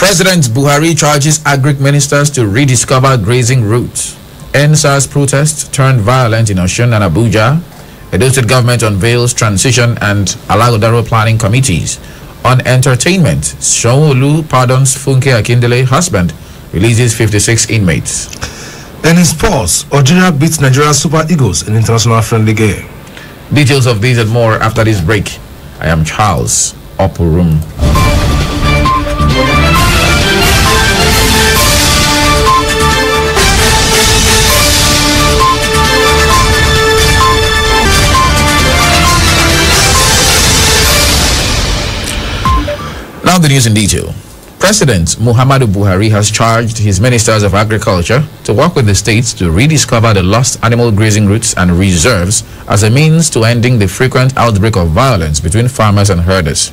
President Buhari charges agric ministers to rediscover grazing routes. NSAS protest turned violent in Osun and Abuja. Edo State government unveils transition and Alagodaro planning committees. On entertainment, Sanwo-Olu pardons Funke Akindele husband, releases 56 inmates. And in sports, Algeria beats Nigeria Super Eagles in international friendly game. Details of these and more after this break. I am Charles Oporum. Now the news in detail. President Muhammadu Buhari has charged his ministers of agriculture to work with the states to rediscover the lost animal grazing routes and reserves as a means to ending the frequent outbreak of violence between farmers and herders.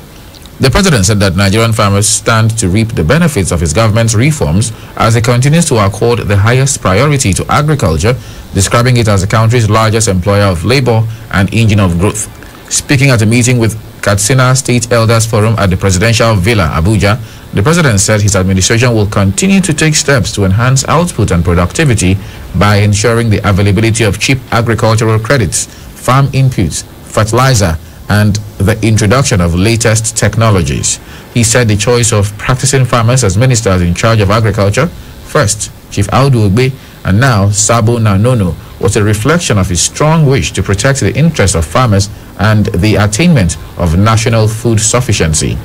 The president said that Nigerian farmers stand to reap the benefits of his government's reforms as he continues to accord the highest priority to agriculture, describing it as the country's largest employer of labor and engine of growth. Speaking at a meeting with Katsina State Elders Forum at the Presidential Villa, Abuja, the president said his administration will continue to take steps to enhance output and productivity by ensuring the availability of cheap agricultural credits, farm inputs, fertilizer, and the introduction of latest technologies. He said the choice of practicing farmers as ministers in charge of agriculture, first Chief Audu Ogbe and now Sabo Nanono, was a reflection of his strong wish to protect the interests of farmers and the attainment of national food sufficiency.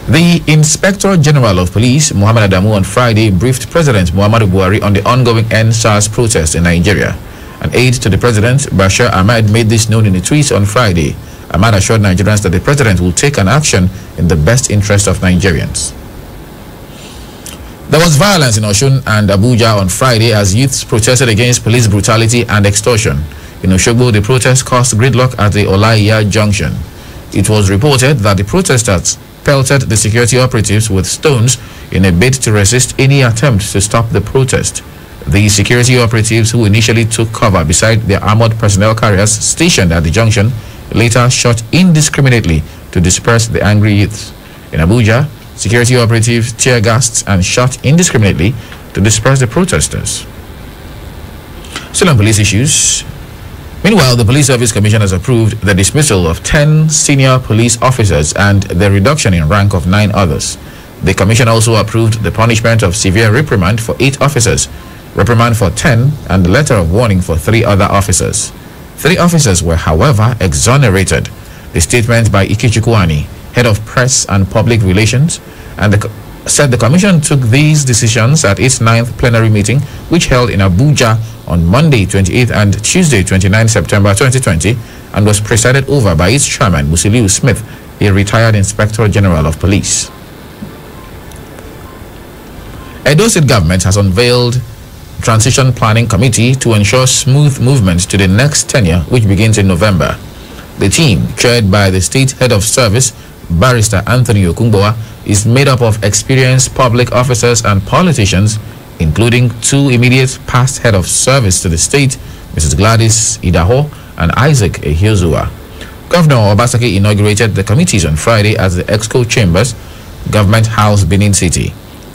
The Inspector General of Police, Muhammad Adamu, on Friday briefed President Muhammadu Buhari on the ongoing NSAS protest in Nigeria. An aide to the president, Bashir Ahmed, made this known in a tweet on Friday. Ahmed assured Nigerians that the president will take an action in the best interest of Nigerians. There was violence in Osun and Abuja on Friday as youths protested against police brutality and extortion. In Osogbo, the protest caused gridlock at the Olaiya Junction. It was reported that the protesters pelted the security operatives with stones in a bid to resist any attempt to stop the protest. The security operatives, who initially took cover beside their armored personnel carriers stationed at the junction, later shot indiscriminately to disperse the angry youths. In Abuja, security operatives tear gassed and shot indiscriminately to disperse the protesters. Still on police issues. Meanwhile, the Police Service Commission has approved the dismissal of 10 senior police officers and the reduction in rank of 9 others. The Commission also approved the punishment of severe reprimand for 8 officers, reprimand for 10, and the letter of warning for 3 other officers. 3 officers were, however, exonerated. The statement by Ikechukwu, head of press and public relations, and said the Commission took these decisions at its 9th plenary meeting, which held in Abuja on Monday 28th and Tuesday 29 September 2020, and was presided over by its chairman, Musiliu Smith, a retired Inspector General of Police. Edo State government has unveiled Transition Planning Committee to ensure smooth movement to the next tenure, which begins in November. The team, chaired by the State Head of Service, Barrister Anthony Okungbowa, is made up of experienced public officers and politicians, including 2 immediate past Head of Service to the state, Mrs. Gladys Idaho and Isaac Ehiozua. Governor Obasaki inaugurated the committees on Friday at the Exco Chambers, Government House, Benin City.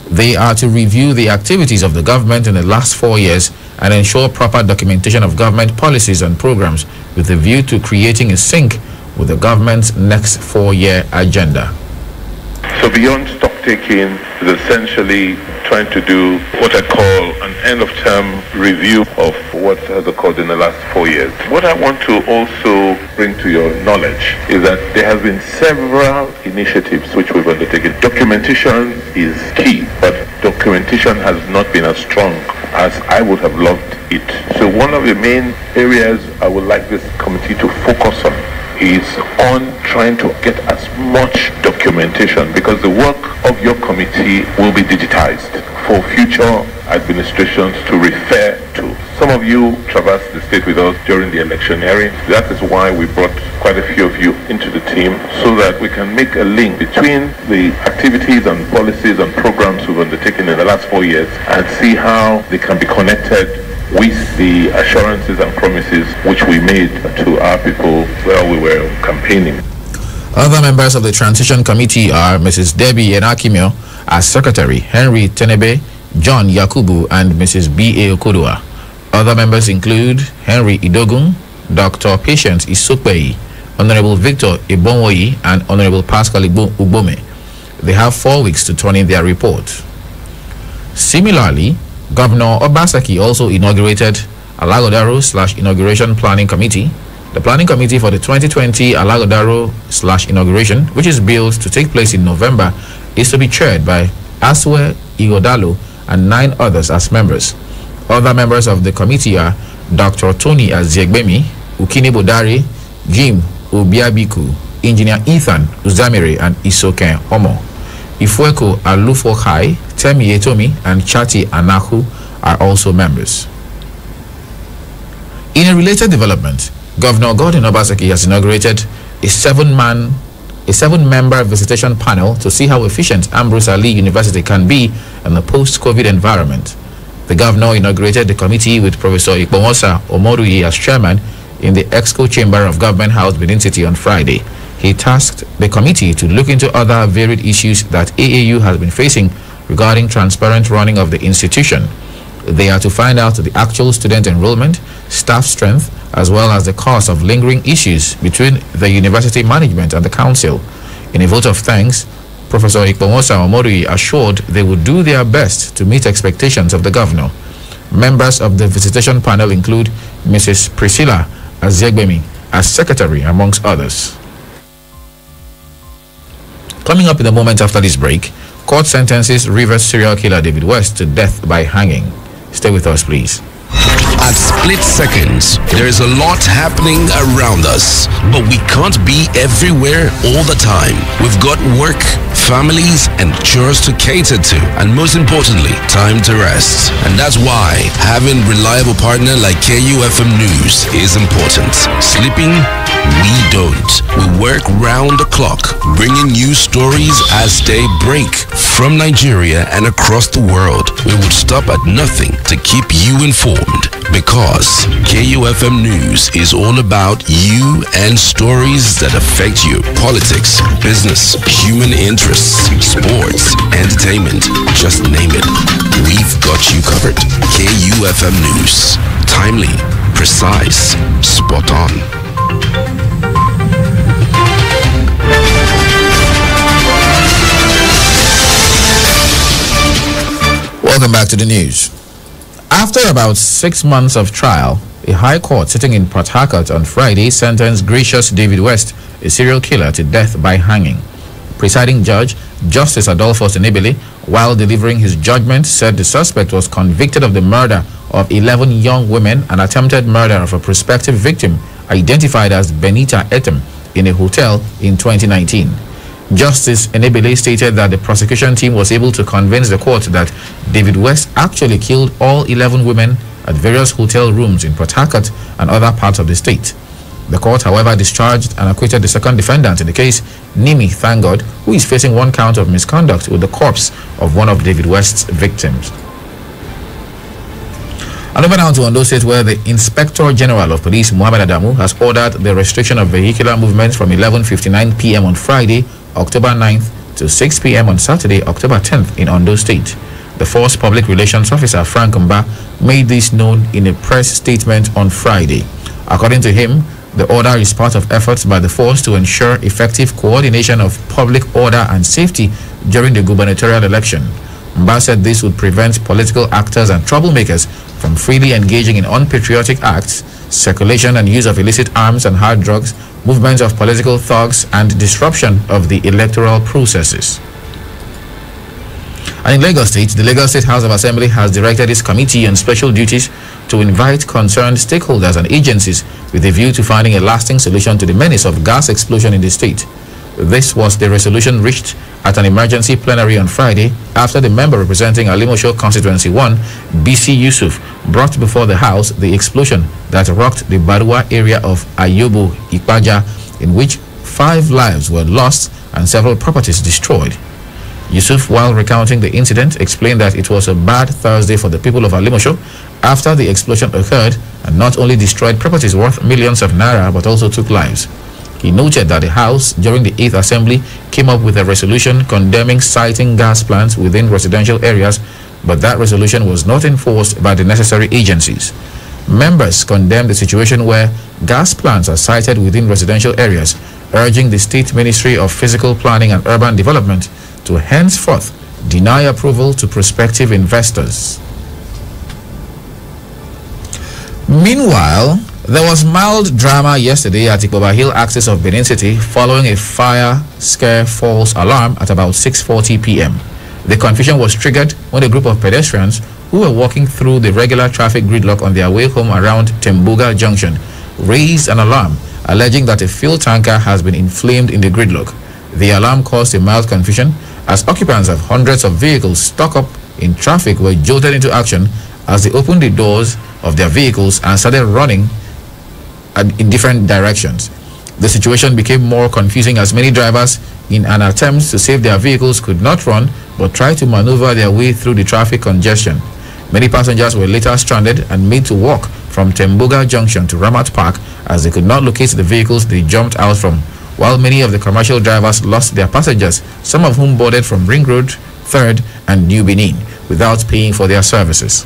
They are to review the activities of the government in the last 4 years and ensure proper documentation of government policies and programs with a view to creating a sync with the government's next 4-year agenda. So beyond stock taking is essentially trying to do what I call an end-of-term review of what has occurred in the last 4 years. What I want to also bring to your knowledge is that there have been several initiatives which we've undertaken. Documentation is key, but documentation has not been as strong as I would have loved it. So one of the main areas I would like this committee to focus on is on trying to get as much documentation, because the work of your committee will be digitized for future administrations to refer to. Some of you traversed the state with us during the electioneering. That is why we brought quite a few of you into the team, so that we can make a link between the activities and policies and programs we've undertaken in the last 4 years and see how they can be connected with the assurances and promises which we made to our people while we were campaigning. Other members of the transition committee are Mrs. Debbie Enakimio as secretary, Henry Tenebe, John Yakubu, and Mrs. B.A. Okodua. Other members include Henry Idogun, Dr. Patience Isokpei, Honorable Victor Ibonwoyi, and Honorable Pascal Ubome. They have 4 weeks to turn in their report. Similarly, Governor Obaseki also inaugurated Alagodaro/Inauguration Planning Committee. The planning committee for the 2020 Alagodaro/inauguration, which is billed to take place in November, is to be chaired by Aswe Igodalo and 9 others as members. Other members of the committee are Dr. Tony Aziegbemi, Ukini Bodari, Jim Obiabiku, Engineer Ethan Uzamere, and Isoken Homo. Ifweko Alufokai, Temi Etomi, and Chati Anahu are also members. In a related development, Governor Gordon Obaseki has inaugurated a seven-member visitation panel to see how efficient Ambrose Ali University can be in the post-COVID environment. The governor inaugurated the committee with Professor Ikponwosa Omoruyi as chairman in the Exco Chamber of Government House, Benin City on Friday. He tasked the committee to look into other varied issues that AAU has been facing regarding transparent running of the institution. They are to find out the actual student enrollment, staff strength, as well as the cause of lingering issues between the university management and the council. In a vote of thanks, Professor Ikponwosa Omoruyi assured they would do their best to meet expectations of the governor. Members of the visitation panel include Mrs. Priscilla Aziegbemi as secretary, amongst others. Coming up in a moment after this break, court sentences Rivers serial killer David West to death by hanging. Stay with us, please. At split seconds, there is a lot happening around us, but we can't be everywhere all the time. We've got work, families, and chores to cater to, and most importantly, time to rest. And that's why having a reliable partner like KUFM News is important. Sleeping? We don't. We work round the clock, bringing you stories as they break from Nigeria and across the world. We would stop at nothing to keep you informed, because KUFM News is all about you and stories that affect you. Politics, business, human interests, sports, entertainment, just name it. We've got you covered. KUFM News. Timely, precise, spot on. Welcome back to the news. After about 6 months of trial, a high court sitting in Port Harcourt on Friday sentenced Gracious David West, a serial killer, to death by hanging. Presiding Judge Justice Adolphus Enebele, while delivering his judgment, said the suspect was convicted of the murder of 11 young women and attempted murder of a prospective victim identified as Benita Etem in a hotel in 2019. Justice Enebele stated that the prosecution team was able to convince the court that David West actually killed all 11 women at various hotel rooms in Port Harcourt and other parts of the state. The court, however, discharged and acquitted the second defendant in the case, Nimi Thangod, who is facing 1 count of misconduct with the corpse of one of David West's victims. And over now to Ondo State, where the Inspector General of Police, Muhammad Adamu, has ordered the restriction of vehicular movement from 11:59 p.m. on Friday, October 9th to 6 p.m. on Saturday, October 10th in Ondo State. The Force Public Relations Officer, Frank Mba, made this known in a press statement on Friday. According to him, the order is part of efforts by the force to ensure effective coordination of public order and safety during the gubernatorial election. Mba said this would prevent political actors and troublemakers from freely engaging in unpatriotic acts, circulation and use of illicit arms and hard drugs, movements of political thugs, and disruption of the electoral processes. And in Lagos State, the Lagos State House of Assembly has directed its Committee on Special Duties to invite concerned stakeholders and agencies with a view to finding a lasting solution to the menace of gas explosion in the state. This was the resolution reached at an emergency plenary on Friday after the member representing Alimosho Constituency 1, BC Yusuf, brought before the House the explosion that rocked the Barua area of Ayobo, Ipaja, in which 5 lives were lost and several properties destroyed. Yusuf, while recounting the incident, explained that it was a bad Thursday for the people of Alimosho after the explosion occurred and not only destroyed properties worth millions of naira but also took lives. He noted that the House, during the 8th Assembly, came up with a resolution condemning siting gas plants within residential areas, but that resolution was not enforced by the necessary agencies. Members condemned the situation where gas plants are sited within residential areas, urging the State Ministry of Physical Planning and Urban Development to henceforth deny approval to prospective investors. Meanwhile, there was mild drama yesterday at Ikpoba Hill axis of Benin City following a fire scare false alarm at about 6:40 p.m. The confusion was triggered when a group of pedestrians who were walking through the regular traffic gridlock on their way home around Tembuga Junction raised an alarm alleging that a fuel tanker has been inflamed in the gridlock. The alarm caused a mild confusion as occupants of hundreds of vehicles stuck up in traffic were jolted into action as they opened the doors of their vehicles and started running in different directions. The situation became more confusing as many drivers, in an attempt to save their vehicles, could not run but tried to maneuver their way through the traffic congestion. Many passengers were later stranded and made to walk from Tembuga Junction to Ramat Park as they could not locate the vehicles they jumped out from, while many of the commercial drivers lost their passengers, some of whom boarded from Ring Road, 3rd and New Benin without paying for their services.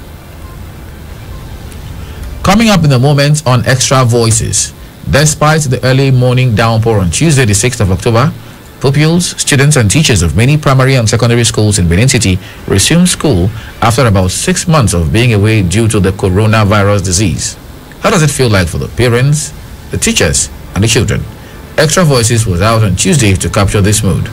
Coming up in a moment on Extra Voices, despite the early morning downpour on Tuesday, the 6th of October, pupils, students and teachers of many primary and secondary schools in Benin City resumed school after about 6 months of being away due to the coronavirus disease. How does it feel like for the parents, the teachers and the children? Extra Voices was out on Tuesday to capture this mood.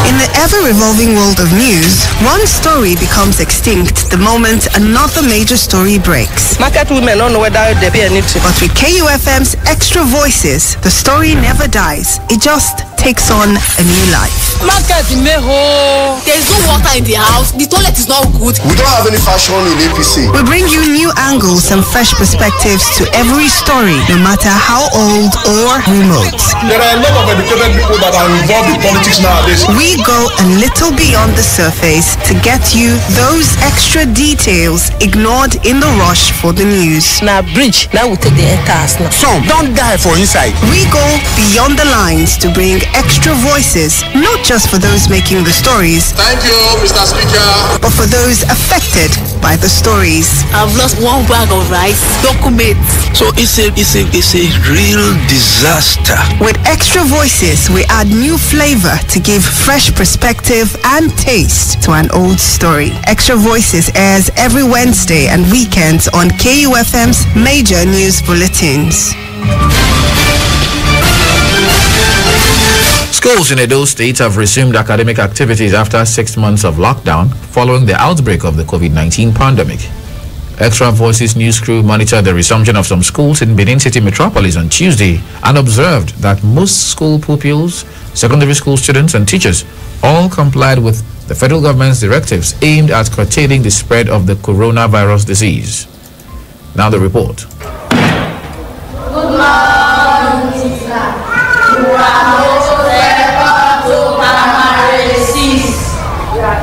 In the ever-revolving world of news, one story becomes extinct the moment another major story breaks. Market women don't know whether they be anything. But with KUFM's Extra Voices, the story never dies. It just takes on a new life. Market meho. There's no water in the house. The toilet is not good. We don't have any fashion in APC. We bring you new angles and fresh perspectives to every story, no matter how old or remote. There are a lot of educated people that are involved in politics nowadays. We go a little beyond the surface to get you those extra details ignored in the rush for the news. Now bridge, now we take the cars now. Some don't die for inside. We go beyond the lines to bring extra voices, not just for those making the stories. Thank you, Mr. Speaker. But for those affected by the stories. I've lost 1 bag of rice. Documents. So it's a real disaster. With Extra Voices, we add new flavor to give fresh perspective and taste to an old story. Extra Voices airs every Wednesday and weekends on KUFM's major news bulletins. Schools in Edo State have resumed academic activities after 6 months of lockdown following the outbreak of the COVID-19 pandemic. Extra Voices news crew monitored the resumption of some schools in Benin City metropolis on Tuesday and observed that most school pupils, secondary school students and teachers all complied with the federal government's directives aimed at curtailing the spread of the coronavirus disease. Now the report. Good morning, sir.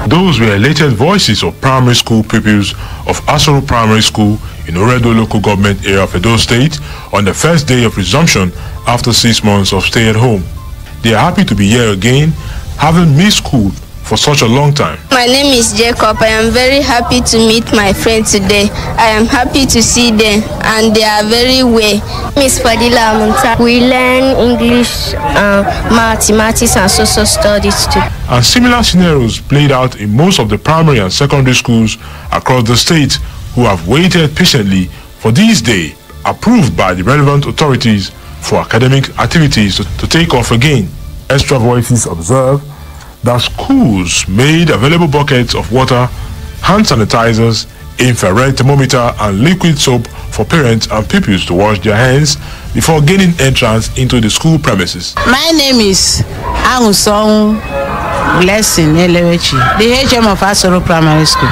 Those were elated voices of primary school pupils of Asoro Primary School in Oredo local government area of Edo State on the first day of resumption after 6 months of stay at home. They are happy to be here again, having missed school for such a long time. My name is Jacob. I am very happy to meet my friends today. I am happy to see them and they are very well. Miss Fadila Amunta. We learn English, mathematics and social studies too. And similar scenarios played out in most of the primary and secondary schools across the state who have waited patiently for this day approved by the relevant authorities for academic activities to take off again. Extra Voices observe that schools made available buckets of water, hand sanitizers, infrared thermometer and liquid soap for parents and pupils to wash their hands before gaining entrance into the school premises. My name is Angusong Blessing Elewechi, the HM of Asoro Primary School.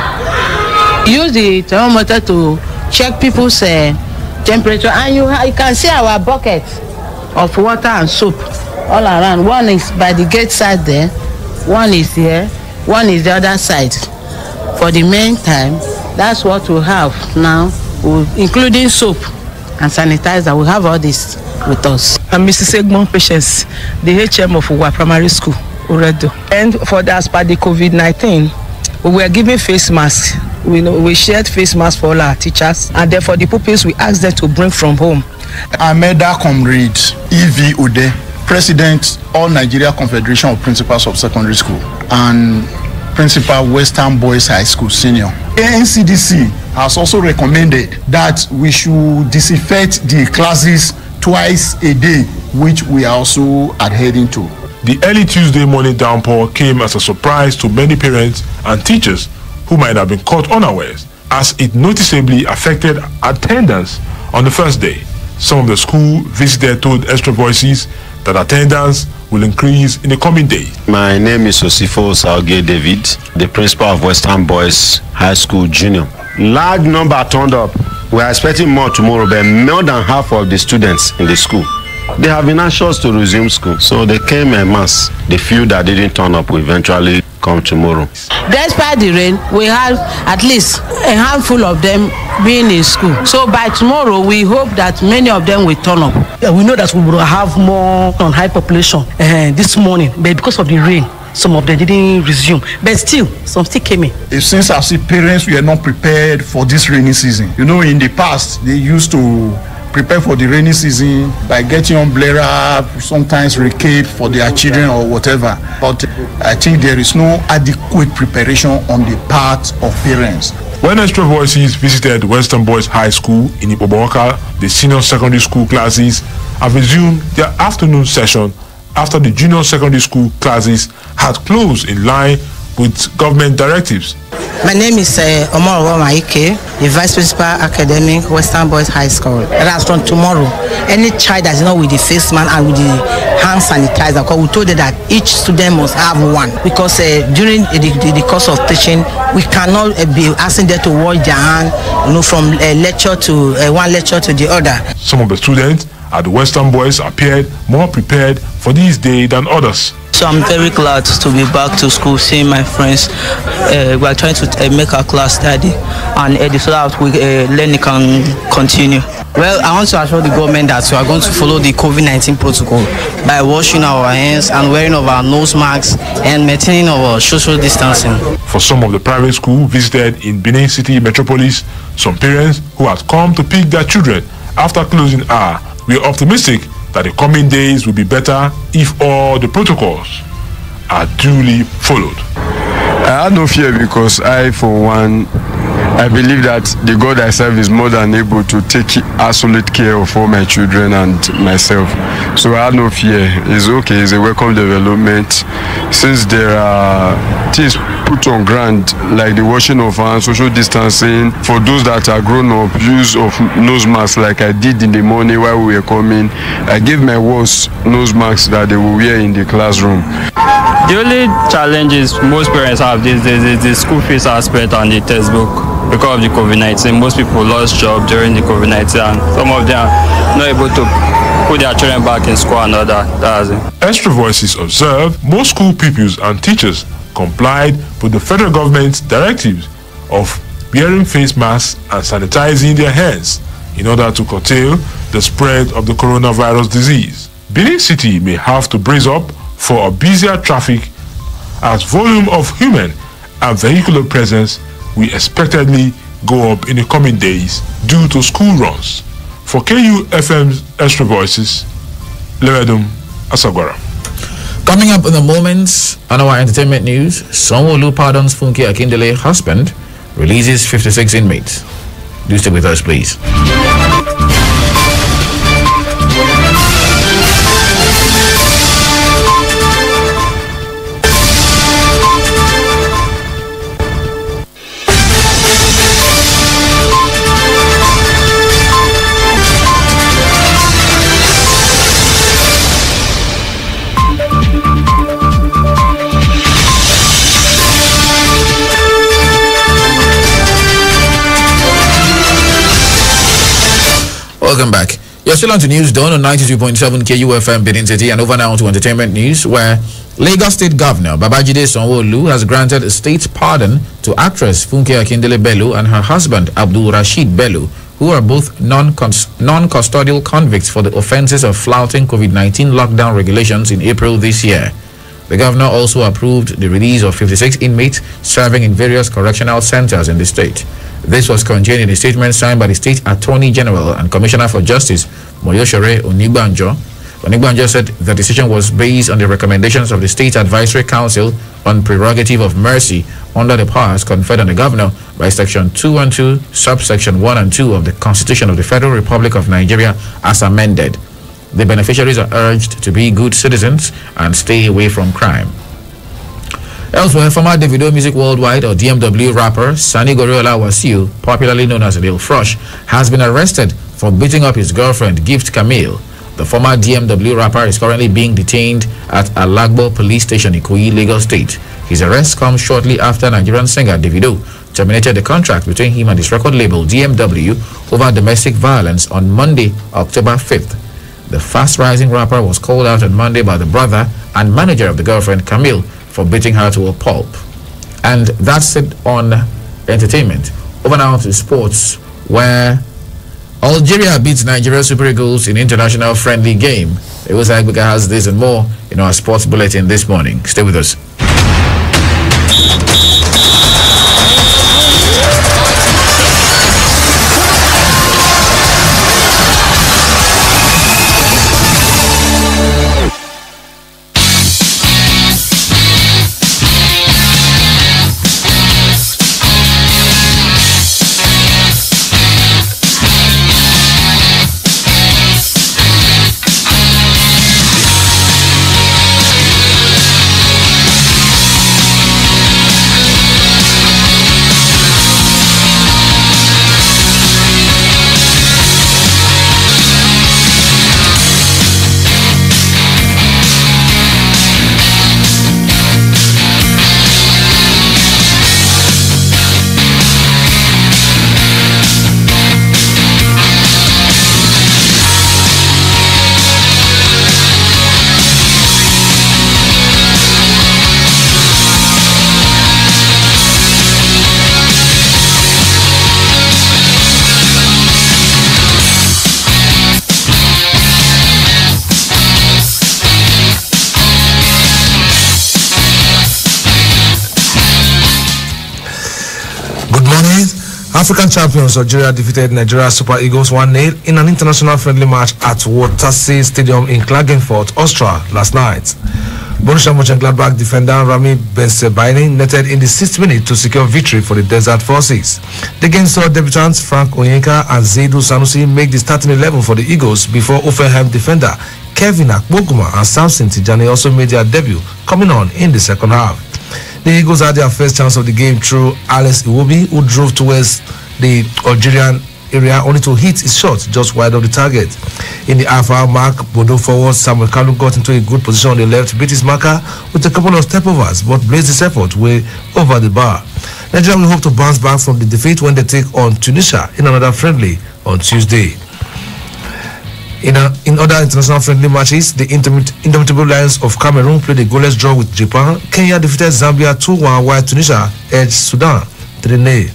Use the thermometer to check people's temperature, and you can see our bucket of water and soap all around. One is by the gate side there, one is here, one is the other side. For the meantime, that's what we have now, including soap and sanitizer. We have all this with us. I'm Mrs. Egmont Patience, the HM of Uwa Primary School, Uredo. And for the as per the COVID-19, we were given face masks. We shared face masks for all our teachers, and therefore the pupils we asked them to bring from home. Ameda Comrade E.V. Ude, President, All Nigeria Confederation of Principals of Secondary School, and Principal, Western Boys High School Senior. NCDC has also recommended that we should disinfect the classes twice a day, which we are also adhering to. The early Tuesday morning downpour came as a surprise to many parents and teachers who might have been caught unawares, as it noticeably affected attendance on the first day. Some of the school visitors told Extra Voices that attendance will increase in the coming days. My name is Osifo Salge David, the principal of Western Boys High School Junior. Large number turned up. We are expecting more tomorrow, but more than half of the students in the school, they have been anxious to resume school, so they came en masse. The few that didn't turn up will eventually come tomorrow. Despite the rain, we have at least a handful of them being in school. So by tomorrow, we hope that many of them will turn up. We know that we will have more on high population this morning, but because of the rain, some of them didn't resume. But still, some still came in. It seems as if parents were not prepared for this rainy season. You know, in the past, they used to prepare for the rainy season by getting umbrella, sometimes recade for their children or whatever. But I think there is no adequate preparation on the part of parents. When Extra Voices visited Western Boys High School in Ipoboaka, the senior secondary school classes have resumed their afternoon session after the junior secondary school classes had closed in line with government directives. My name is Omar Maike, the Vice Principal Academic, Western Boys High School. That's from tomorrow. Any child that's not with the face mask and with the hand sanitizer, because we told them that each student must have one. Because during the course of teaching, we cannot be asking them to wash their hand, from lecture to one lecture to the other. Some of the students at the Western Boys appeared more prepared for this day than others. So I'm very glad to be back to school, seeing my friends. We are trying to make our class study and so that learning can continue. Well, I want to assure the government that we are going to follow the COVID-19 protocol by washing our hands and wearing of our nose masks and maintaining our social distancing. For some of the private schools visited in Benin City Metropolis, some parents who had come to pick their children after closing hour were optimistic that the coming days will be better if all the protocols are duly followed. I had no fear because I, for one, I believe that the God I serve is more than able to take absolute care of all my children and myself. So I had no fear. It's okay, it's a welcome development. Since there are things put on ground, like the washing of hands, social distancing, for those that are grown up, use of nose masks like I did in the morning while we were coming. I gave my worst nose masks that they will wear in the classroom. The only challenges most parents have these days is the school fees aspect and the textbook. Because of the COVID-19, most people lost jobs during the COVID-19 and some of them are not able to put their children back in school and all that. That's it. Extra Voices observed most school pupils and teachers complied with the federal government's directives of wearing face masks and sanitizing their hands in order to curtail the spread of the coronavirus disease. Benin City may have to brace up for a busier traffic as volume of human and vehicular presence will expectedly go up in the coming days due to school runs. For KUFM's Extra Voices, Leredum Asagwara. Coming up in a moment on our entertainment news, Sanwo-Olu pardons Funke Akindele husband, releases 56 inmates. Do stay with us, please. Welcome back. You're still on to News Dawn on 92.7 KUFM Benin City, and over now to entertainment news, where Lagos State Governor Babajide Sanwo-Olu has granted a state pardon to actress Funke Akindele Bello and her husband Abdul Rashid Bello, who are both non-custodial convicts for the offenses of flouting COVID-19 lockdown regulations in April this year. The governor also approved the release of 56 inmates serving in various correctional centers in the state. This was contained in a statement signed by the State Attorney General and Commissioner for Justice, Moyoshere Onigbanjo. Onigbanjo said the decision was based on the recommendations of the State Advisory Council on prerogative of mercy under the powers conferred on the governor by Section 212, subsection 1 and 2 of the Constitution of the Federal Republic of Nigeria as amended. The beneficiaries are urged to be good citizens and stay away from crime. Elsewhere, former Davido Music Worldwide or DMW rapper Sani Goriola Wasiu, popularly known as Lil Frosh, has been arrested for beating up his girlfriend Gift Camille. The former DMW rapper is currently being detained at Alagbo Police Station in Ikoyi, Lagos State. His arrest comes shortly after Nigerian singer Davido terminated the contract between him and his record label DMW over domestic violence on Monday, October 5th. The fast-rising rapper was called out on Monday by the brother and manager of the girlfriend, Camille, for beating her to a pulp. And that's it on entertainment. Over now to sports, where Algeria beats Nigeria Super Eagles in international friendly game. It was Agbega has this and more in our sports bulletin this morning. Stay with us. African champions Algeria defeated Nigeria Super Eagles 1-0 in an international friendly match at Waterse Stadium in Klagenfurt, Austria last night. Borussia Mönchengladbach defender Rami Bensebaini netted in the 6th minute to secure victory for the Desert Forces. The game saw debutants Frank Onyeka and Zaidu Sanusi make the starting 11 for the Eagles before Offenheim defender Kevin Akpoguma and Samson Tijani also made their debut, coming on in the second half. The Eagles had their first chance of the game through Alex Iwobi, who drove towards the Algerian area only to hit his shot just wide of the target. In the half-hour mark, Bodo forward Samuel Kalu got into a good position on the left, beat his marker with a couple of step-overs, but blazed his effort way over the bar. Nigeria will hope to bounce back from the defeat when they take on Tunisia in another friendly on Tuesday. In other international friendly matches, the Indomitable Lions of Cameroon played a goalless draw with Japan. Kenya defeated Zambia 2-1, while Tunisia edged Sudan 3-0.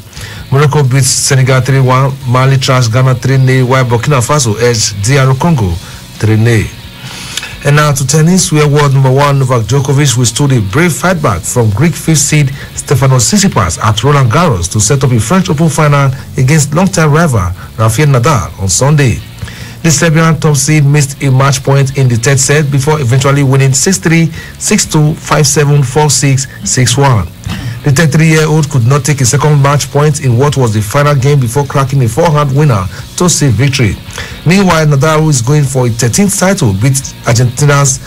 Morocco beat Senegal 3-1, Mali trashed Ghana 3-0, while Burkina Faso edged DR Congo 3-0. And now to tennis, where world number 1 Novak Djokovic withstood a brave fight back from Greek 5th seed Stefanos Tsitsipas at Roland Garros to set up a French Open final against longtime rival Rafael Nadal on Sunday. The Serbian top seed missed a match point in the third set before eventually winning 6-3, 6-2, 5-7, 4-6, 6-1. The 33-year-old could not take a second match point in what was the final game before cracking a forehand winner to save victory. Meanwhile, Nadal, who is going for a 13th title, beat Argentina's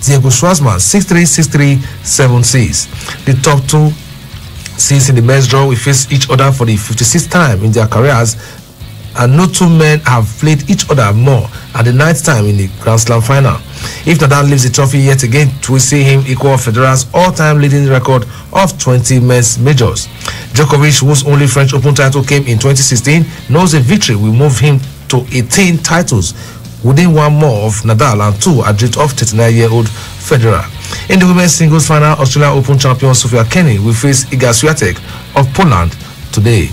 Diego Schwartzman 6-3, 6-3, 7-6. The top two seeds in the men's draw will face each other for the 56th time in their careers, and no two men have played each other more at the 9th time in the Grand Slam final. If Nadal leaves the trophy yet again, it will see him equal Federer's all-time leading record of 20 men's majors. Djokovic, whose only French Open title came in 2016, knows a victory will move him to 18 titles, within one more of Nadal and two at the rate of 39-year-old Federer. In the women's singles final, Australian Open champion Sofia Kenin will face Iga Swiatek of Poland today.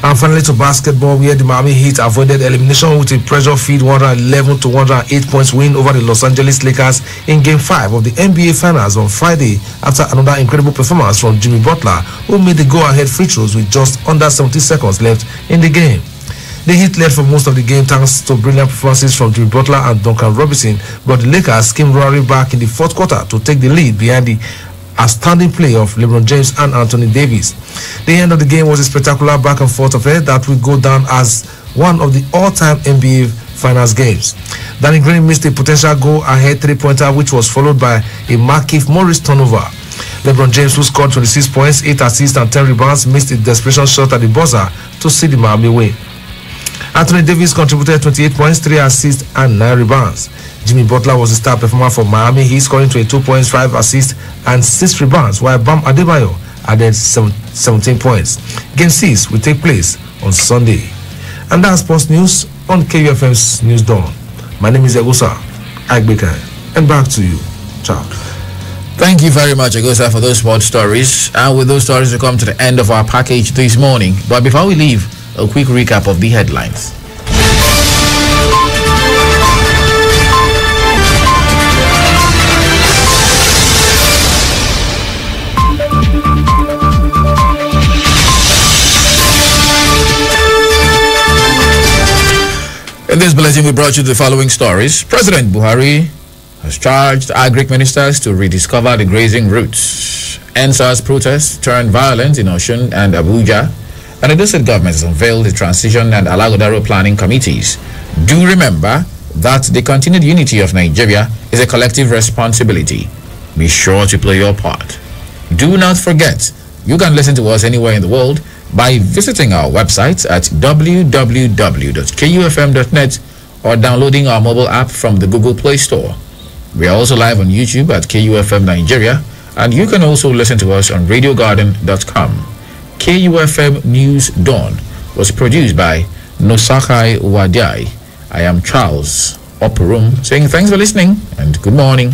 And finally to basketball, where the Miami Heat avoided elimination with a pressure feed 111 to 108 points win over the Los Angeles Lakers in Game 5 of the NBA Finals on Friday after another incredible performance from Jimmy Butler, who made the go-ahead free throws with just under 70 seconds left in the game. The Heat led for most of the game thanks to brilliant performances from Jimmy Butler and Duncan Robinson, but the Lakers came roaring back in the fourth quarter to take the lead behind the outstanding play of LeBron James and Anthony Davis. The end of the game was a spectacular back and forth affair that will go down as one of the all-time NBA Finals games. Danny Green missed a potential go-ahead three-pointer, which was followed by a Markieff Morris turnover. LeBron James, who scored 26 points, 8 assists and 10 rebounds, missed a desperation shot at the buzzer to see the Miami win. Anthony Davis contributed 28 points, 3 assists and 9 rebounds. Jimmy Butler was the star performer for Miami. He scoring 22 points, 5 assists and 6 rebounds, while Bam Adebayo added 17 points. Game 6 will take place on Sunday. And that's sports news on KUFM's News Dawn. My name is Egusa Agbeka, and back to you. Ciao. Thank you very much, Egusa, for those sports stories. And with those stories, we come to the end of our package this morning. But before we leave, a quick recap of the headlines. In this bulletin, we brought you the following stories. President Buhari has charged agric ministers to rediscover the grazing routes. NSAS protests turned violent in Osun and Abuja. And the state government has unveiled the transition and Alagodaro planning committees. Do remember that the continued unity of Nigeria is a collective responsibility. Be sure to play your part. Do not forget, you can listen to us anywhere in the world by visiting our website at www.kufm.net or downloading our mobile app from the Google Play Store. We are also live on YouTube at KUFM Nigeria, and you can also listen to us on radiogarden.com. KUFM News Dawn was produced by Nosakai Wadiai. I am Charles Operum saying thanks for listening and good morning.